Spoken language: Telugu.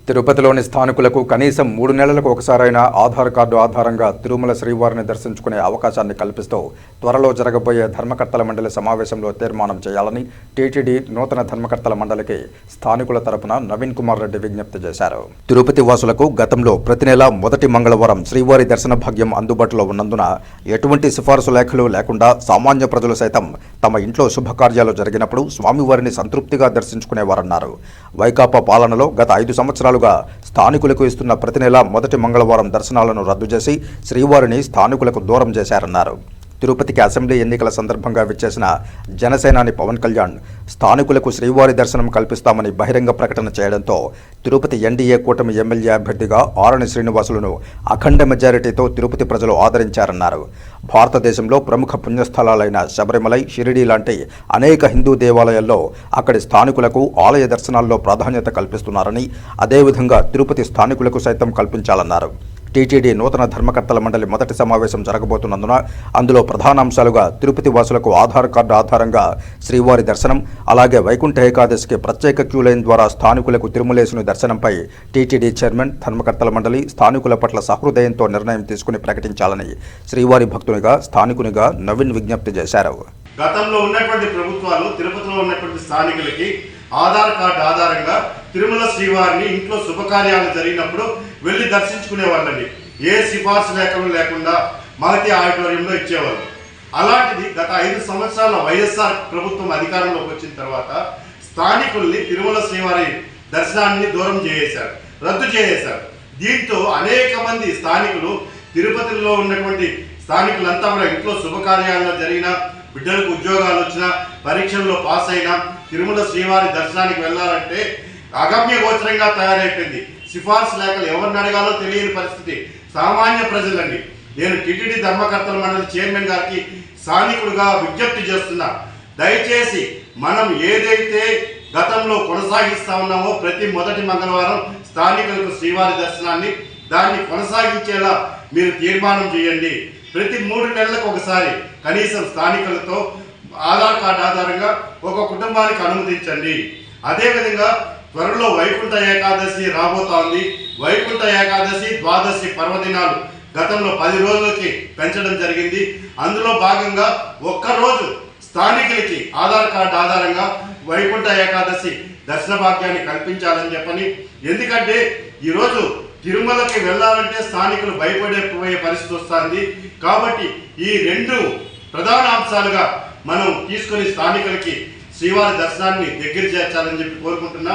తిరుపతిలోని స్థానికులకు కనీసం 3 నెలలకు ఒకసారైనా ఆధార్ కార్డు ఆధారంగా తిరుమల శ్రీవారిని దర్శించుకునే అవకాశాన్ని కల్పిస్తూ త్వరలో జరగబోయే ధర్మకర్తల మండలి సమావేశంలో తీర్మానం చేయాలని టీటీడీ నూతన ధర్మకర్తల మండలికి స్థానికుల తరపున నవీన్ కుమార్ రెడ్డి విజ్ఞప్తి చేశారు. తిరుపతి వాసులకు గతంలో ప్రతి నెల మొదటి మంగళవారం శ్రీవారి దర్శన భాగ్యం అందుబాటులో ఉన్నందున ఎటువంటి సిఫారసు లేఖలు లేకుండా సామాన్య ప్రజలు సైతం తమ ఇంట్లో శుభకార్యాలు జరిగినప్పుడు స్వామివారిని సంతృప్తిగా దర్శించుకునేవారన్నారు. వైకాపా పాలనలో గత 5 సంవత్సరాలు స్థానికులకు ఇస్తున్న ప్రతి నెల మొదటి మంగళవారం దర్శనాలను రద్దు చేసి శ్రీవారిని స్థానికులకు దూరం చేశారన్నారు. తిరుపతికి అసెంబ్లీ ఎన్నికల సందర్భంగా విచ్చేసిన జనసేనాని పవన్ కళ్యాణ్ స్థానికులకు శ్రీవారి దర్శనం కల్పిస్తామని బహిరంగ ప్రకటన చేయడంతో తిరుపతి ఎన్డీఏ కూటమి ఎమ్మెల్యే అభ్యర్థిగా ఆరణి శ్రీనివాసులను అఖండ మెజారిటీతో తిరుపతి ప్రజలు ఆదరించారన్నారు. భారతదేశంలో ప్రముఖ పుణ్యస్థలాలైన శబరిమలై, షిరిడీ లాంటి అనేక హిందూ దేవాలయాల్లో అక్కడి స్థానికులకు ఆలయ దర్శనాల్లో ప్రాధాన్యత కల్పిస్తున్నారని, అదేవిధంగా తిరుపతి స్థానికులకు సైతం కల్పించాలన్నారు. టీటీడీ నూతన ధర్మకర్తల మండలి మొదటి సమావేశం జరగబోతున్నందున అందులో ప్రధాన అంశాలుగా తిరుపతి వాసులకు ఆధార్ కార్డు ఆధారంగా శ్రీవారి దర్శనం, అలాగే వైకుంఠ ఏకాదశికి ప్రత్యేక క్యూ లైన్ ద్వారా స్థానికులకు తిరుమలేశుని దర్శనంపై టీటీడీ చైర్మన్, ధర్మకర్తల మండలి స్థానికుల పట్ల సహృదయంతో నిర్ణయం తీసుకుని ప్రకటించాలని శ్రీవారి భక్తునిగా స్థానికునిగా నవీన్ విజ్ఞప్తి చేశారు. గతంలో ఉన్నటువంటి ప్రభుత్వాలు తిరుపతిలో ఉన్నటువంటి స్థానికులకి ఆధార్ కార్డు ఆధారంగా తిరుమల శ్రీవారిని ఇంట్లో శుభకార్యాలు జరిగినప్పుడు వెళ్ళి దర్శించుకునే వాళ్ళండి. ఏ సిఫార్సు లేఖలు లేకుండా మహతి ఆడిటోరియంలో ఇచ్చేవాళ్ళు. అలాంటిది గత 5 సంవత్సరాల వైఎస్ఆర్ ప్రభుత్వం అధికారంలోకి వచ్చిన తర్వాత స్థానికుల్ని తిరుమల శ్రీవారి దర్శనాన్ని దూరం చేసేశారు, రద్దు చేసేశారు. దీంతో అనేక మంది స్థానికులు తిరుపతిలో ఉన్నటువంటి స్థానికులంతా కూడా ఇంట్లో శుభకార్యాల్లో జరిగిన, బిడ్డలకు ఉద్యోగాలు వచ్చినా, పరీక్షల్లో పాస్ అయినా తిరుమల శ్రీవారి దర్శనానికి వెళ్ళాలంటే అగమ్య గోచరంగా తయారైపోయింది. సిఫార్సు లేఖలు ఎవరిని అడగాలో తెలియని పరిస్థితి. సామాన్య ప్రజలండి. నేను టీటీడీ ధర్మకర్తల మండలి చైర్మన్ గారికి స్థానికుడిగా విజ్ఞప్తి చేస్తున్నా, దయచేసి మనం ఏదైతే గతంలో కొనసాగిస్తా ఉన్నామో ప్రతి మొదటి మంగళవారం స్థానికులకు శ్రీవారి దర్శనాన్ని దాన్ని కొనసాగించేలా మీరు తీర్మానం చేయండి. ప్రతి 3 నెలలకు ఒకసారి కనీసం స్థానికులతో ఆధార్ కార్డు ఆధారంగా ఒక కుటుంబానికి అనుమతించండి. అదేవిధంగా త్వరలో వైకుంఠ ఏకాదశి రాబోతోంది. వైకుంఠ ఏకాదశి, ద్వాదశి పర్వదినాలు గతంలో 10 రోజులకి పెంచడం జరిగింది. అందులో భాగంగా ఒక్కరోజు స్థానికులకి ఆధార్ కార్డు ఆధారంగా వైకుంఠ ఏకాదశి దర్శన భాగ్యాన్ని కల్పించాలని చెప్పని. ఎందుకంటే ఈరోజు తిరుమలకి వెళ్ళాలంటే స్థానికులు భయపడిపోయే పరిస్థితి వస్తుంది. కాబట్టి ఈ 2 ప్రధాన అంశాలుగా మనం తీసుకొని స్థానికులకి శ్రీవారి దర్శనాన్ని దగ్గర చేర్చాలని చెప్పి కోరుకుంటున్నా.